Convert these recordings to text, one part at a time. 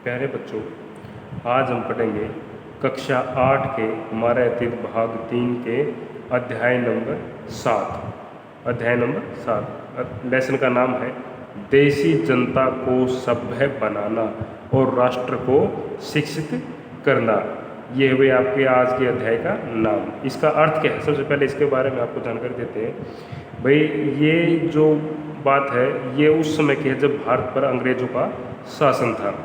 प्यारे बच्चों, आज हम पढ़ेंगे कक्षा 8 के हमारे अतीत भाग 3 के अध्याय नंबर 7। लेसन का नाम है देशी जनता को सभ्य बनाना और राष्ट्र को शिक्षित करना। ये हुए आपके आज के अध्याय का नाम। इसका अर्थ क्या है, सबसे पहले इसके बारे में आपको जानकारी देते हैं। भाई, ये जो बात है ये उस समय की है जब भारत पर अंग्रेजों का शासन था।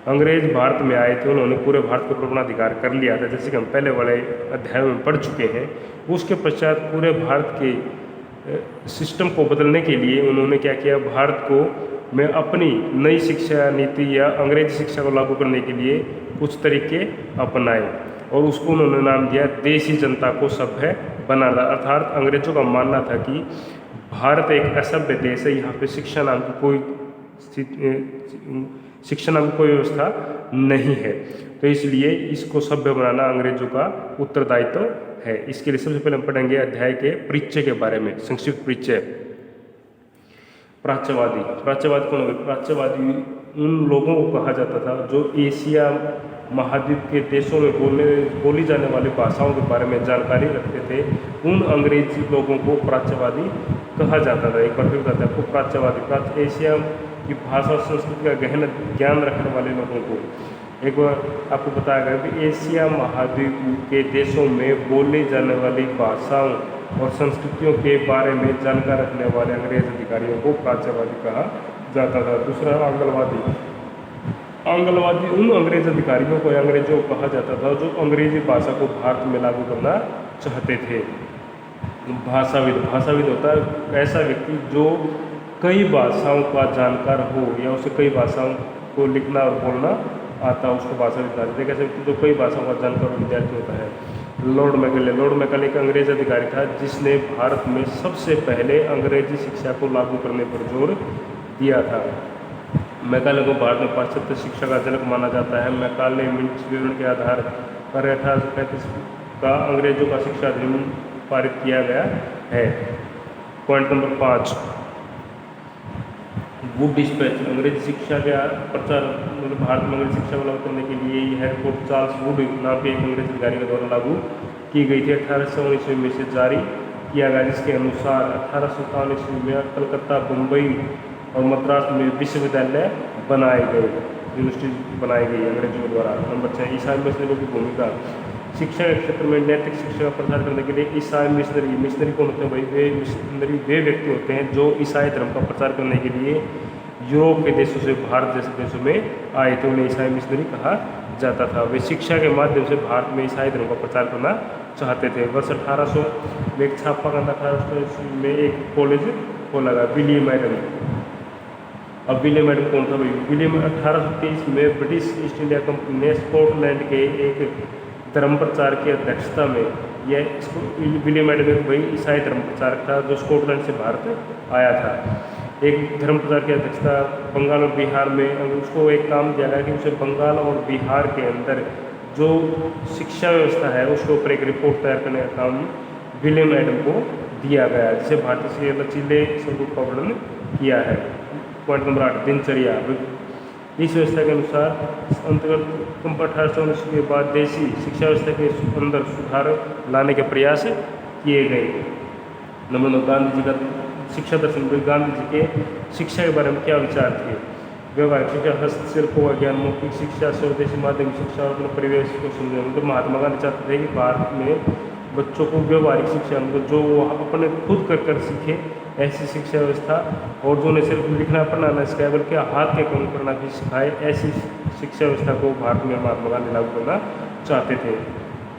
अंग्रेज भारत में आए थे, उन्होंने पूरे भारत के ऊपर अपना अधिकार कर लिया था, जैसे कि हम पहले वाले अध्याय में पढ़ चुके हैं। उसके पश्चात पूरे भारत के सिस्टम को बदलने के लिए उन्होंने क्या किया, भारत को में अपनी नई शिक्षा नीति या अंग्रेजी शिक्षा को लागू करने के लिए कुछ तरीके अपनाए और उसको उन्होंने नाम दिया देशी जनता को सभ्य बनाना। अर्थात अंग्रेजों का मानना था कि भारत एक असभ्य देश है, यहाँ पे शिक्षा नाम की कोई व्यवस्था नहीं है, तो इसलिए इसको सभ्य बनाना अंग्रेजों का उत्तरदायित्व है। इसके लिए सबसे पहले हम पढ़ेंगे अध्याय के परिचय के बारे में। संक्षिप्त परिचय। प्राच्यवादी। प्राच्यवादी कौन है? प्राच्यवादी उन लोगों को कहा जाता था जो एशिया महाद्वीप के देशों में बोली जाने वाली भाषाओं के बारे में जानकारी रखते थे। उन अंग्रेजी लोगों को प्राच्यवादी कहा जाता था। एक बार फिर बताते हैं आपको, प्राच्यवादी एशिया की भाषा और संस्कृति का गहन ज्ञान रखने वाले लोगों को। एक बार आपको बताया गया कि एशिया महाद्वीप के देशों में बोली जाने वाली भाषाओं और संस्कृतियों के बारे में जानकारी रखने वाले अंग्रेज अधिकारियों को प्राच्यवादी कहा जाता था। दूसरा, आंग्लवादी। आंग्लवादी उन अंग्रेज अधिकारियों को या अंग्रेजों को कहा जाता था जो अंग्रेजी भाषा को भारत में लागू करना चाहते थे। भाषाविद होता है ऐसा व्यक्ति जो कई भाषाओं का जानकार हो या उसे कई भाषाओं को लिखना और बोलना आता है, उसको भाषाविद कहा जाता है। कैसे व्यक्ति जो कई भाषाओं का जानकार विद्यार्थी होता है। लॉर्ड मैकले एक अंग्रेज अधिकारी था जिसने भारत में सबसे पहले अंग्रेजी शिक्षा को लागू करने पर जोर दिया था। मैकाले को भारत में पाश्चात्य शिक्षा का जनक माना जाता है। मैकाले मिंट्स विवरण के आधार पर 1835 का अंग्रेजों का शिक्षा अधिनियम पारित किया गया है। Point number 5, Wood dispatch. अंग्रेजी शिक्षा का प्रचार मतलब भारत में अंग्रेजी शिक्षा को लागू करने के लिए यह रिपोर्ट चार्ल्स वुड नाम के एक अंग्रेज अधिकारी के द्वारा लागू की गई थी। 1819 ईस्वी में से जारी किया गया, जिसके अनुसार 1857 ईस्वी में कलकत्ता, मुंबई और मद्रास में विश्वविद्यालय बनाए गए, यूनिवर्सिटी बनाई गई अंग्रेजों द्वारा। नंबर 6, ईसाई मिशनरियों की भूमिका। शिक्षा के क्षेत्र में नैतिक शिक्षा का प्रसार करने के लिए ईसाई मिशनरी कौन होते हैं भाई? वे व्यक्ति होते हैं जो ईसाई धर्म का प्रचार करने के लिए यूरोप के देशों से भारत जैसे देशों में आए थे, उन्हें ईसाई मिशनरी कहा जाता था। वे शिक्षा के माध्यम से भारत में ईसाई धर्म का प्रचार करना चाहते थे। वर्ष 1800 में एक छापा करना, 1800 में एक कॉलेज खोला गया, विलियम एडम। अब विलियम एडम कौन था भाई? विलियम 1830 में ब्रिटिश ईस्ट इंडिया कंपनी ने स्कॉटलैंड के एक धर्म प्रचार की अध्यक्षता में विलियम एडम भाई ईसाई धर्म प्रचारक था जो स्कॉटलैंड से भारत आया था। एक धर्म प्रचार की अध्यक्षता बंगाल और बिहार में, उसको एक काम दिया गया कि उसे बंगाल और बिहार के अंदर जो शिक्षा व्यवस्था है उसके ऊपर एक रिपोर्ट तैयार करने का काम विलियम एडम को दिया गया, जिसे भारतीय लचीले स्वरूप का वर्णन किया है। पॉइंट नंबर 8, दिनचर्या। इस व्यवस्था के अनुसार अंतर्गत 1819 के बाद देशी शिक्षा व्यवस्था के अंदर सुधार लाने के प्रयास किए गए। नंबर 9, गांधी जी का शिक्षा दर्शन। गांधी जी के शिक्षा के बारे में क्या विचार थे? व्यवहारिक शिक्षा, हस्तशिल्प व ज्ञान, मौखिक शिक्षा, स्वदेशी माध्यमिक शिक्षा और अपने परिवेश को समझे। मतलब महात्मा गांधी चाहते थे कि भारत में बच्चों को व्यवहारिक शिक्षा, मतलब जो वो अपने खुद कर सीखे ऐसी शिक्षा व्यवस्था, और जो उन्हें सिर्फ लिखना पढ़ना न सिखाए बल्कि हाथ के काम करना भी सिखाए, ऐसी शिक्षा व्यवस्था को भारत में महात्मा गांधी लागू करना चाहते थे।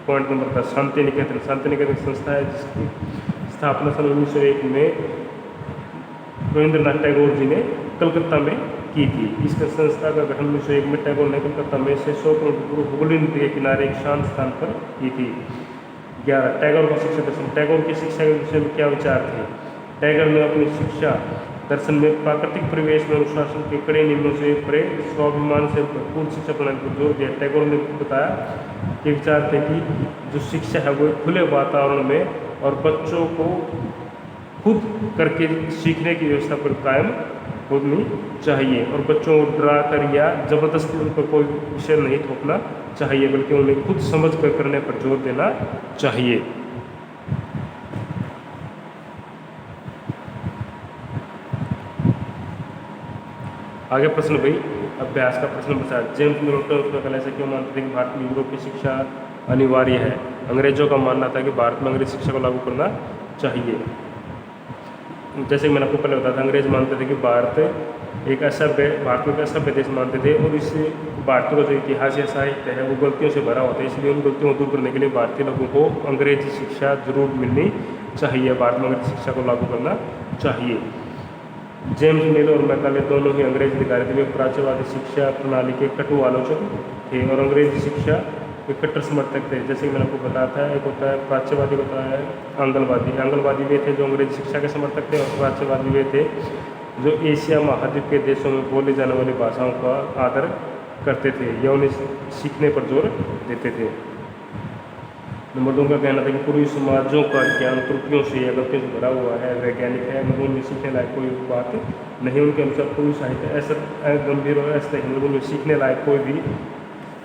Point number 10, Shanti Niketan. शांति निकेतन संस्था है जिसकी स्थापना सन 1901 में रविंद्रनाथ टैगोर जी ने कलकत्ता में की थी। इस संस्था का गठन 1901 में टैगोर ने कलकत्ता में से 100 किलोमीटर दूर हुगली नदी के किनारे एक शांत स्थान पर की थी। 11, टैगोर का शिक्षा दर्शन। टैगोर की शिक्षा के विषय में क्या विचार थे? टैगोर ने अपनी शिक्षा दर्शन में प्राकृतिक परिवेश में अनुशासन के कड़े नियमों से परे स्वाभिमान से भरपूर शिक्षा प्रणाली पर जोर दिया। टैगोर ने बताया कि विचार थे कि जो शिक्षा है वो खुले वातावरण में और बच्चों को खुद करके सीखने की व्यवस्था पर कायम होनी चाहिए। और बच्चों को डरा कर या ज़बरदस्ती उन पर कोई विषय नहीं थोपना चाहिए, बल्कि उन्हें खुद समझ कर करने पर जोर देना चाहिए। आगे प्रश्न भाई अभ्यास का प्रश्न नंबर 7। जेम्स मिल्टन उसका कहना से क्यों मानते थे कि भारत में यूरोपीय शिक्षा अनिवार्य है? अंग्रेजों का मानना था कि भारत में अंग्रेजी शिक्षा को लागू करना चाहिए। जैसे मैंने आपको पहले बताया था, अंग्रेज मानते थे कि भारत को एक असभ्य देश मानते थे, और इससे भारतीय का जो इतिहास या साहित्य है वो गलतियों से भरा होता है। इसलिए उन गलतियों को दूर करने के लिए भारतीय लोगों को अंग्रेजी शिक्षा जरूर मिलनी चाहिए, भारत में अंग्रेजी शिक्षा को लागू करना चाहिए। जेम्स मिल और मैकाले दोनों ही अंग्रेज अधिकारी थे। वे प्राच्यवादी शिक्षा प्रणाली के कटु आलोचक थे और अंग्रेजी शिक्षा के कट्टर समर्थक थे। जैसे कि मैंने आपको बताया था, एक होता है प्राच्यवादी, होता है आंगलवादी। आंगलवादी वे थे जो अंग्रेजी शिक्षा के समर्थक थे, और प्राच्यवादी वे थे जो एशिया महाद्वीप के देशों में बोली जाने वाली भाषाओं का आदर करते थे या उन्हें सीखने पर जोर देते थे। नंबर 2 का कहना था कि पूर्वी समाजों का ज्ञान त्रुटियों से या गलतियों से भरा हुआ है, वैज्ञानिक है, मतलब उनमें सीखने लायक कोई बात नहीं। उनके अनुसार पूर्वी साहित्य ऐसा गंभीर और ऐसा है, उनमें सीखने लायक कोई भी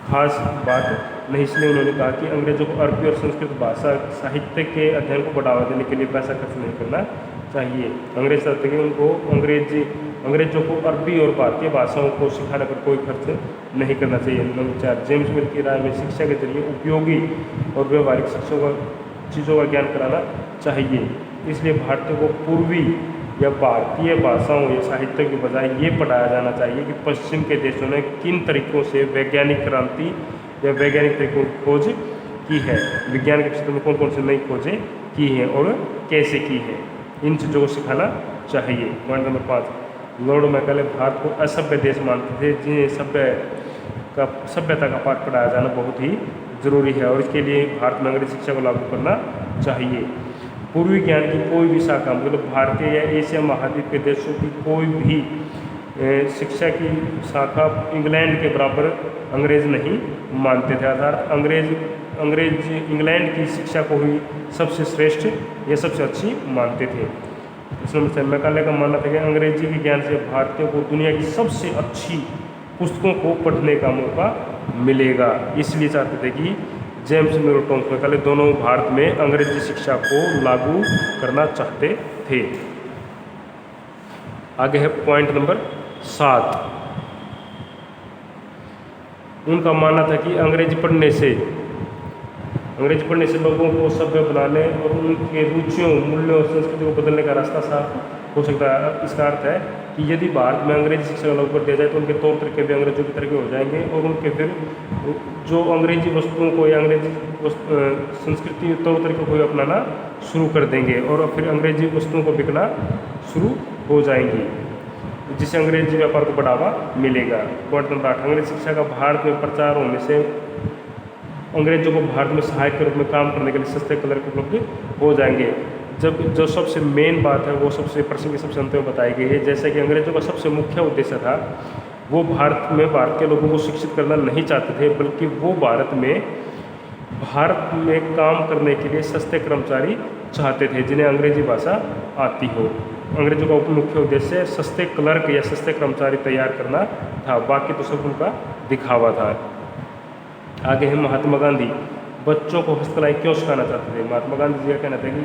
खास बात नहीं। इसलिए उन्होंने कहा कि अंग्रेजों को अरबी और संस्कृत भाषा साहित्य के अध्ययन को बढ़ावा देने के लिए पैसा खर्च नहीं करना चाहिए। अंग्रेज चाहते कि उनको अंग्रेजों को अरबी और भारतीय भाषाओं को सिखाने पर कोई खर्च नहीं करना चाहिए। नंबर 4, जेम्स मिल की राय में शिक्षा के जरिए उपयोगी और व्यवहारिक चीज़ों का ज्ञान कराना चाहिए। इसलिए भारतीयों को पूर्वी या भारतीय भाषाओं या साहित्य के बजाय ये पढ़ाया जाना चाहिए कि पश्चिम के देशों ने किन तरीकों से वैज्ञानिक क्रांति या वैज्ञानिक तरीकों की खोज की है, विज्ञान के क्षेत्र में कौन कौन से नई खोजें की हैं और कैसे की है, इन चीज़ों को सिखाना चाहिए। Point number 5, Lord Macaulay Bharat को असभ्य देश मानते थे, जिन्हें सभ्यता का पाठ पढ़ाया जाना बहुत ही जरूरी है, और इसके लिए भारत में अंग्रेजी शिक्षा को लागू करना चाहिए। पूर्वी ज्ञान की कोई भी शाखा, मतलब भारतीय या एशिया महाद्वीप के देशों की कोई भी शिक्षा की शाखा इंग्लैंड के बराबर अंग्रेज नहीं मानते थे। अर्थात अंग्रेज इंग्लैंड की शिक्षा को ही सबसे श्रेष्ठ या सबसे अच्छी मानते थे। इसमें मैकाले का मानना था कि अंग्रेजी के ज्ञान से भारतीयों को दुनिया की सबसे अच्छी पुस्तकों को पढ़ने का मौका मिलेगा। इसलिए चाहते थे कि जेम्स मिल और टॉमस मैकाले दोनों भारत में अंग्रेजी शिक्षा को लागू करना चाहते थे। आगे है पॉइंट नंबर 7। उनका मानना था कि अंग्रेजी पढ़ने से लोगों को सभ्य बनाने और उनके रुचियों, मूल्यों और संस्कृति को बदलने का रास्ता साफ हो सकता है। इसका अर्थ है कि यदि भारत में अंग्रेजी शिक्षा को लागू कर दिया जाए तो उनके तौर तरीके भी अंग्रेजों की तरह के हो जाएंगे, और उनके फिर जो अंग्रेजी वस्तुओं को या अंग्रेजी संस्कृति तौर तरीकों को अपनाना शुरू कर देंगे, और फिर अंग्रेजी वस्तुओं को बिकना शुरू हो जाएंगी, जिससे अंग्रेजी व्यापार को बढ़ावा मिलेगा। पॉइंट नंबर 8, अंग्रेजी शिक्षा का भारत में प्रचार होने से अंग्रेजों को भारत में सहायक के रूप में काम करने के लिए सस्ते क्लर्क उपलब्ध हो जाएंगे। जब जो सबसे मेन बात है वो सबसे प्रश्न के सबसे अंत में बताई गई है। जैसे कि अंग्रेजों का सबसे मुख्य उद्देश्य था, वो भारत के लोगों को शिक्षित करना नहीं चाहते थे, बल्कि वो भारत में काम करने के लिए सस्ते कर्मचारी चाहते थे जिन्हें अंग्रेजी भाषा आती हो। अंग्रेजों का मुख्य उद्देश्य सस्ते क्लर्क या सस्ते कर्मचारी तैयार करना था, बाकी तो सब उनका दिखावा था। आगे है महात्मा गांधी बच्चों को हस्तकलाएँ क्यों सिखाना चाहते थे? महात्मा गांधी जी का कहना था कि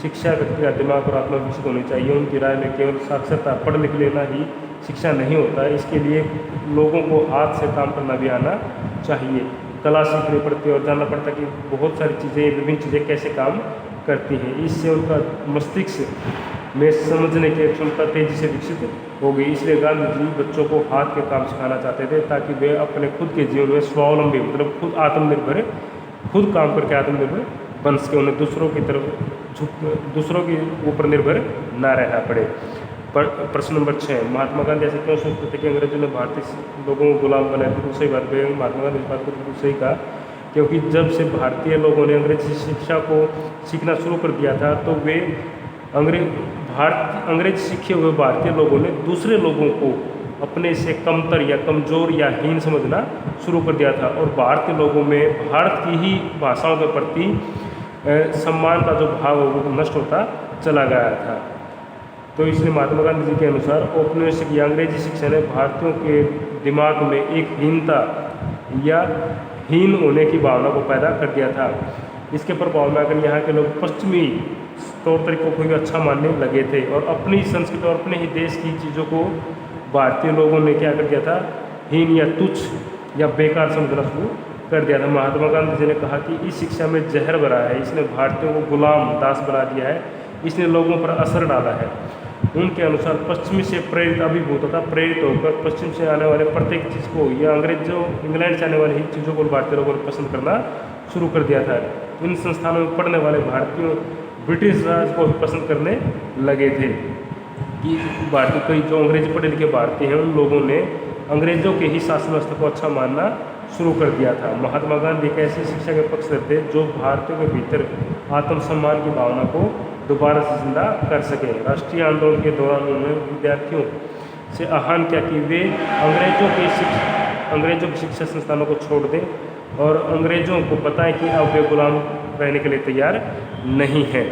शिक्षा व्यक्ति का दिमाग और आत्मा विकसित होनी चाहिए। उनकी राय में केवल साक्षरता, पढ़ लिख लेना ही शिक्षा नहीं होता है, इसके लिए लोगों को हाथ से काम करना भी आना चाहिए। कला सीखनी पड़ती है और जानना पड़ता है कि बहुत सारी चीज़ें, विभिन्न चीज़ें कैसे काम करती हैं। इससे उनका मस्तिष्क में समझने की क्षमता तेजी से विकसित होगी। इसलिए गांधी जी बच्चों को हाथ के काम सिखाना चाहते थे ताकि वे अपने खुद के जीवन में स्वावलंबी, मतलब खुद काम करके आत्मनिर्भर बन सके, उन्हें दूसरों के ऊपर निर्भर ना रहना पड़े। प्रश्न नंबर 6, महात्मा गांधी ऐसे क्यों सोचते थे कि अंग्रेजों ने भारतीय लोगों को गुलाम बनाया? बिल्कुल सही बात है, महात्मा गांधी इस बात को बिल्कुल सही कहा, क्योंकि जब से भारतीय लोगों ने अंग्रेजी शिक्षा को सीखना शुरू कर दिया था तो वे अंग्रेज सीखे हुए भारतीय लोगों ने दूसरे लोगों को अपने से कमतर या कमज़ोर या हीन समझना शुरू कर दिया था, और भारतीय लोगों में भारत की ही भाषाओं के प्रति सम्मान का जो भाव है वो नष्ट होता चला गया था। तो इसलिए महात्मा गांधी जी के अनुसार औपनिवेशिक या अंग्रेजी शिक्षा ने भारतीयों के दिमाग में एक हीनता या हीन होने की भावना को पैदा कर दिया था। इसके प्रभाव में आकर यहाँ के लोग पश्चिमी तौर तरीकों को भी अच्छा मानने लगे थे और अपनी संस्कृति और अपने ही देश की चीज़ों को भारतीय लोगों ने क्या कर दिया था, हीन या तुच्छ या बेकार समझना शुरू कर दिया था। महात्मा गांधी जी ने कहा कि इस शिक्षा में जहर भरा है, इसने भारतीयों को गुलाम दास बना दिया है, इसने लोगों पर असर डाला है। उनके अनुसार पश्चिमी से प्रेरित अभिभूत तथा प्रेरित होकर पश्चिम से आने वाले प्रत्येक चीज़ को या अंग्रेजों इंग्लैंड से आने वाली ही चीज़ों को भारतीय लोगों ने पसंद करना शुरू कर दिया था। इन संस्थानों में पढ़ने वाले भारतीयों ब्रिटिश राज को भी पसंद करने लगे थे कि भारतीय कई जो अंग्रेजी पढ़े लिखे भारतीय हैं उन लोगों ने अंग्रेजों के ही शासन व्यवस्था को अच्छा मानना शुरू कर दिया था। महात्मा गांधी एक ऐसी शिक्षा के पक्ष थे जो भारतीयों के भीतर आत्मसम्मान की भावना को दोबारा से जिंदा कर सके। राष्ट्रीय आंदोलन के दौरान उन्होंने विद्यार्थियों से आह्वान किया कि वे अंग्रेजों की शिक्षा संस्थानों को छोड़ दें और अंग्रेजों को बताएं कि अब वे गुलाम रहने के लिए तैयार नहीं हैं।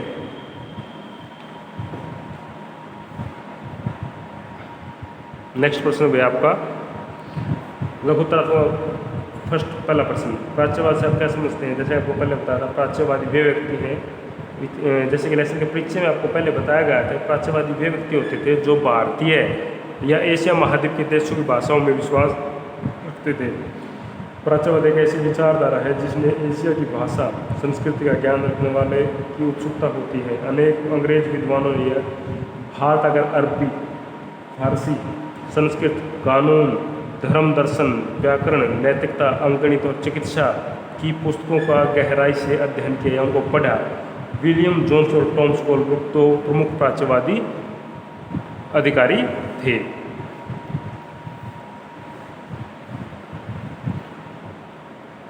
नेक्स्ट प्रश्न है आपका लघुत्तरात्मक फर्स्ट पहला प्रश्न, प्राच्यवाद से आप क्या समझते हैं? जैसे आपको पहले बताया था प्राच्यवादी वे व्यक्ति हैं, जैसे कि लेसन के परीक्षा में आपको पहले बताया गया था, प्राच्यवादी वे व्यक्ति होते थे जो भारतीय या एशिया महाद्वीप के देशों की भाषाओं में विश्वास रखते थे। प्राच्यवाद एक ऐसी विचारधारा है जिसमें एशिया की भाषा संस्कृति का ज्ञान रखने वाले की उत्सुकता होती है। अनेक अंग्रेज विद्वानों ने भारत अगर अरबी, फारसी, संस्कृत, कानून, धर्म दर्शन, व्याकरण, नैतिकता, अंकगणित और चिकित्सा की पुस्तकों का गहराई से अध्ययन किया, उनको पढ़ा। विलियम जोन्स और टॉमस कोलब्रुक दो प्रमुख प्राच्यवादी अधिकारी थे।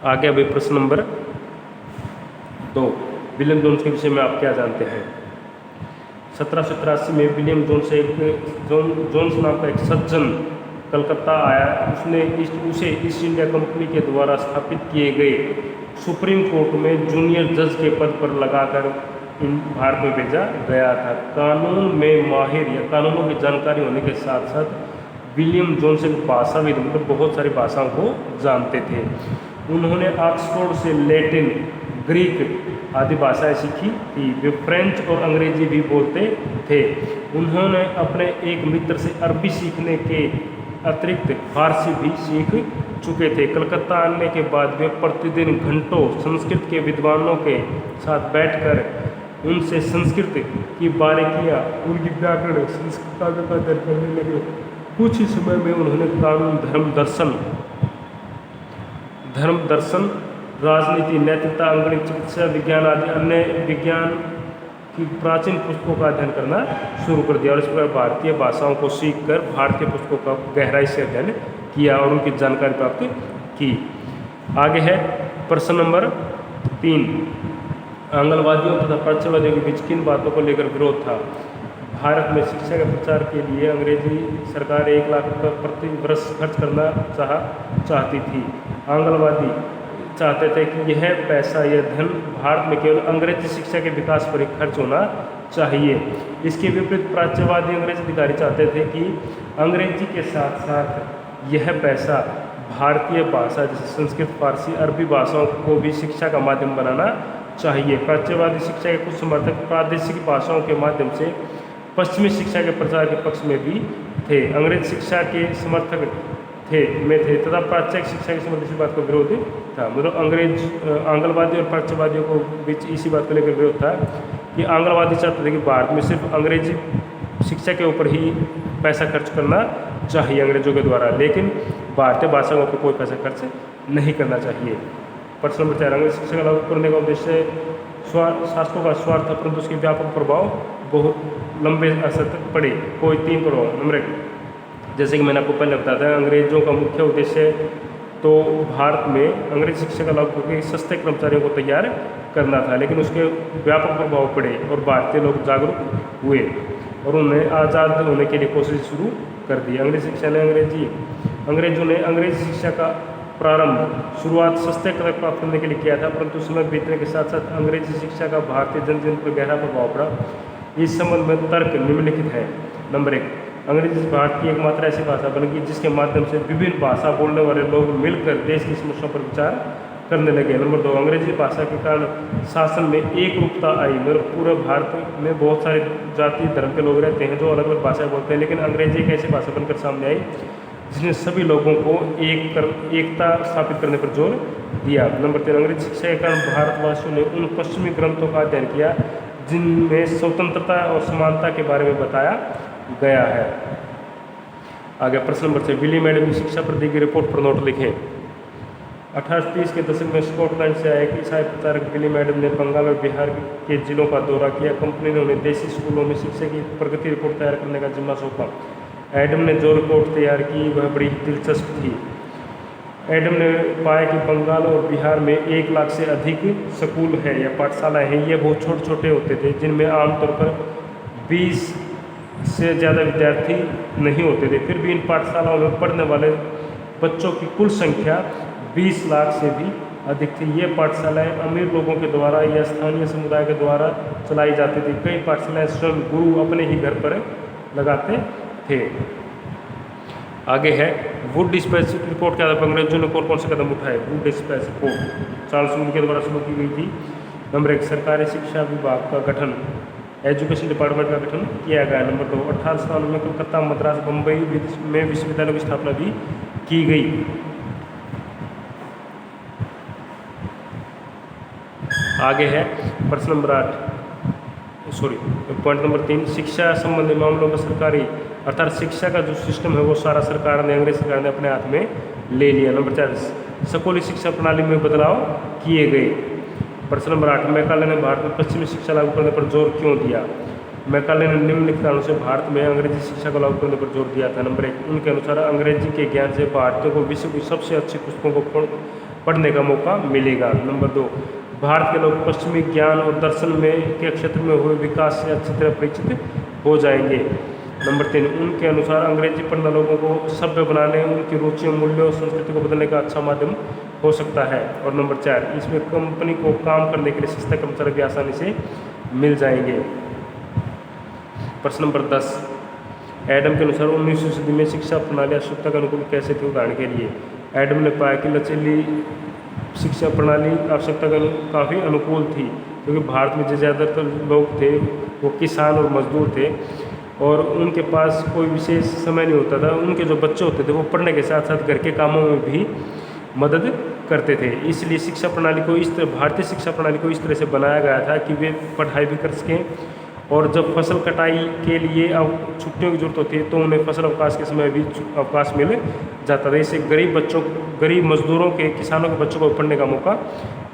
आगे अभी प्रश्न नंबर 2, विलियम जोन्स के विषय में आप क्या जानते हैं? 1783 में विलियम जोन्स जोन्स नाम का एक सज्जन कलकत्ता आया। उसने उसे ईस्ट इंडिया कंपनी के द्वारा स्थापित किए गए सुप्रीम कोर्ट में जूनियर जज के पद पर लगाकर भारत में भेजा गया था। कानून में माहिर या कानूनों की जानकारी होने के साथ साथ विलियम जोन्स एक भाषाविद, मतलब बहुत सारी भाषाओं को जानते थे। उन्होंने ऑक्सफोर्ड से लैटिन, ग्रीक आदि भाषाएं सीखी थी। वे फ्रेंच और अंग्रेजी भी बोलते थे। उन्होंने अपने एक मित्र से अरबी सीखने के अतिरिक्त फारसी भी सीख चुके थे। कलकत्ता आने के बाद वे प्रतिदिन घंटों संस्कृत के विद्वानों के साथ बैठकर उनसे संस्कृत की बारीकियाँ, उनकी व्याकरण, संस्कृत का अध्ययन करने लगे। कुछ ही समय में उन्होंने कानून, धर्म दर्शन, राजनीति, नैतिकता, अंगणित, चिकित्सा विज्ञान आदि अन्य विज्ञान की प्राचीन पुस्तकों का अध्ययन करना शुरू कर दिया और इस प्रकार भारतीय भाषाओं को सीखकर भारतीय पुस्तकों का गहराई से अध्ययन किया और उनकी जानकारी प्राप्त की। आगे है प्रश्न नंबर 3, आंगनवादियों तथा प्राच्यवादियों के बीच किन बातों को लेकर विरोध था? भारत में शिक्षा के प्रचार के लिए अंग्रेजी सरकार 1 लाख प्रति वर्ष खर्च करना चाहती थी। आंगनवादी चाहते थे कि यह पैसा, यह धन भारत में केवल अंग्रेजी शिक्षा के विकास पर ही खर्च होना चाहिए। इसके विपरीत प्राच्यवादी अंग्रेजी अधिकारी चाहते थे कि अंग्रेजी के साथ साथ यह पैसा भारतीय भाषा जैसे संस्कृत, फारसी, अरबी भाषाओं को भी शिक्षा का माध्यम बनाना चाहिए। प्राच्यवादी शिक्षा के कुछ समर्थक प्रादेशिक भाषाओं के माध्यम से पश्चिमी शिक्षा के प्रचार के पक्ष में भी थे। अंग्रेज शिक्षा के समर्थक थे तथा प्राच्यिक शिक्षा के संबंध इसी बात का विरोध था। मतलब आंगनवादी और प्राच्यवादियों को बीच इसी बात को लेकर विरोध था कि आंगनवादी चाहते थे कि भारत में सिर्फ अंग्रेजी शिक्षा के ऊपर ही पैसा खर्च करना चाहिए अंग्रेजों के द्वारा, लेकिन भारतीय भाषाओं पर कोई पैसा खर्च नहीं करना चाहिए। प्रश्न नंबर 4, अंग्रेजी शिक्षा का लागू करने का उद्देश्य शासकों का स्वार्थ था, परंतु उसके व्यापक प्रभाव बहुत लंबे असर तक पड़े। कोई 3 प्रभाव। नंबर 1, जैसे कि मैंने आपको पहले बताया था, अंग्रेजों का मुख्य उद्देश्य तो भारत में अंग्रेजी शिक्षा का लागू करके सस्ते कर्मचारियों को तैयार करना था, लेकिन उसके व्यापक प्रभाव पड़े और भारतीय लोग जागरूक हुए और उन्हें आज़ाद होने के लिए कोशिश शुरू कर दी। अंग्रेजी शिक्षा ने अंग्रेजों ने अंग्रेजी शिक्षा का शुरुआत सस्ते कर प्राप्त करने के लिए किया था, परंतु समय बीतने के साथ साथ अंग्रेजी शिक्षा का भारतीय जनजीवन पर गहरा प्रभाव पड़ा। इस संबंध में तर्क निम्नलिखित है। नंबर 1, अंग्रेजी भारत की एकमात्र ऐसी भाषा बन गई जिसके माध्यम से विभिन्न भाषा बोलने वाले लोग मिलकर देश की समस्याओं पर विचार करने लगे। नंबर 2, अंग्रेजी भाषा के कारण शासन में एक रूपता आई। मतलब पूरे भारत में बहुत सारे जाति धर्म के लोग रहते हैं जो अलग अलग भाषाएं बोलते हैं, लेकिन अंग्रेजी एक ऐसी भाषा बनकर सामने आई जिसने सभी लोगों को एकता स्थापित करने पर जोर दिया। नंबर 3, अंग्रेजी शिक्षा के कारण भारतवासियों ने उन पश्चिमी ग्रंथों का अध्ययन किया जिनमें स्वतंत्रता और समानता के बारे में बताया गया है। आगे प्रश्न नंबर 6, विली मेडम की शिक्षा पर दी गई रिपोर्ट पर नोट लिखें। 1830 के दशक में स्कॉटलैंड से आए ईसाई प्रचारक विली मेडम ने बंगाल और बिहार के जिलों का दौरा किया। कंपनी ने उन्हें देसी स्कूलों में शिक्षा की प्रगति रिपोर्ट तैयार करने का जिम्मा सौंपा। एडम ने जो रिपोर्ट तैयार की वह बड़ी दिलचस्प थी। एडम ने पाया कि बंगाल और बिहार में 1 लाख से अधिक स्कूल है या पाठशालाएँ हैं। ये बहुत छोटे छोटे होते थे जिनमें आमतौर पर 20 से ज़्यादा विद्यार्थी नहीं होते थे। फिर भी इन पाठशालाओं में पढ़ने वाले बच्चों की कुल संख्या 20 लाख से भी अधिक थी। ये पाठशालाएँ अमीर लोगों के द्वारा या स्थानीय समुदाय के द्वारा चलाई जाती थी। कई पाठशालाएँ स्वयं गुरु अपने ही घर पर लगाते थे। आगे है वुड डिस्पैच रिपोर्ट के आधार पर अंग्रेजों ने कौन से कदम उठाए। Wood dispatch report Charles Wood के द्वारा शुरू की गई थी। नंबर 1, सरकारी शिक्षा विभाग का गठन, एजुकेशन डिपार्टमेंट का गठन किया गया। नंबर 2, 1897 में कलकत्ता, मद्रास, बम्बई में विश्वविद्यालयों की स्थापना भी की गई। आगे है प्रश्न नंबर 8 पॉइंट नंबर 3, शिक्षा संबंधी मामलों में सरकारी अर्थात शिक्षा का जो सिस्टम है वो सारा सरकार ने, अंग्रेज सरकार ने अपने हाथ में ले लिया। नंबर 4, स्कूली शिक्षा प्रणाली में बदलाव किए गए। प्रश्न नंबर 8, मैकाले ने भारत में पश्चिमी शिक्षा लागू करने पर जोर क्यों दिया। मैकाले ने निम्नलिखित कारणों से भारत में अंग्रेजी शिक्षा को लागू करने पर जोर दिया था। नंबर 1, उनके अनुसार अंग्रेजी के ज्ञान से भारतीयों को विश्व की सबसे अच्छी पुस्तकों को पढ़ने का मौका मिलेगा। नंबर 2, भारत के लोग पश्चिमी ज्ञान और दर्शन के क्षेत्र में हुए विकास से अच्छी तरह परिचित हो जाएंगे। नंबर 3, उनके अनुसार अंग्रेजी पढ़ना लोगों को सभ्य बनाने, उनकी रुचियों, मूल्यों और संस्कृति को बदलने का अच्छा माध्यम हो सकता है। और नंबर 4, इसमें कंपनी को काम करने के लिए सस्ते कर्मचारी भी आसानी से मिल जाएंगे। प्रश्न नंबर 10, एडम के अनुसार 19वीं सदी में शिक्षा प्रणाली आवश्यकता के अनुकूल कैसे थी। उदाहरण के लिए एडम ने पाया कि लचीली शिक्षा प्रणाली आवश्यकता के काफ़ी अनुकूल थी, क्योंकि भारत में जो ज़्यादातर लोग थे वो किसान और मजदूर थे और उनके पास कोई विशेष समय नहीं होता था। उनके जो बच्चे होते थे वो पढ़ने के साथ साथ घर के कामों में भी मदद करते थे। इसलिए शिक्षा प्रणाली को भारतीय शिक्षा प्रणाली को इस तरह से बनाया गया था कि वे पढ़ाई भी कर सकें, और जब फसल कटाई के लिए अब छुट्टियों की जरूरत होती है तो उन्हें फसल अवकाश के समय भी अवकाश मिल जाता था। इससे गरीब मजदूरों के, किसानों के बच्चों को पढ़ने का मौका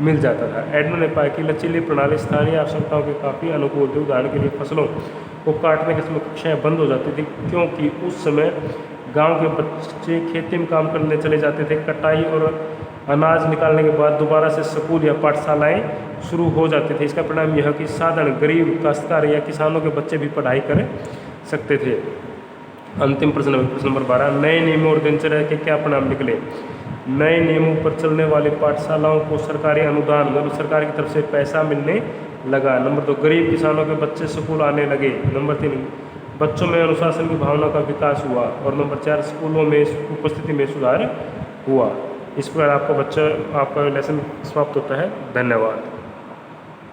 मिल जाता था। एडमन ने पाया कि लचीली प्रणाली स्थानीय आवश्यकताओं के काफ़ी अनुकूल थी। उदाहरण के लिए फसलों को काटने के समय कक्षाएँ बंद हो जाती थी, क्योंकि उस समय गाँव के बच्चे खेती में काम करने चले जाते थे। कटाई और अनाज निकालने के बाद दोबारा से स्कूल या पाठशालाएँ शुरू हो जाते थे। इसका परिणाम यह कि साधारण गरीब काश्तकार या किसानों के बच्चे भी पढ़ाई कर सकते थे। अंतिम प्रश्न नंबर 12, नए नियमों और दिनचर्या के क्या परिणाम निकले। नए नियमों पर चलने वाली पाठशालाओं को सरकारी अनुदान, मतलब सरकार की तरफ से पैसा मिलने लगा। नंबर 2, गरीब किसानों के बच्चे स्कूल आने लगे। नंबर 3, बच्चों में अनुशासन की भावना का विकास हुआ। और नंबर 4, स्कूलों में उपस्थिति में सुधार हुआ। इस प्रकार आपका लेसन समाप्त होता है। धन्यवाद।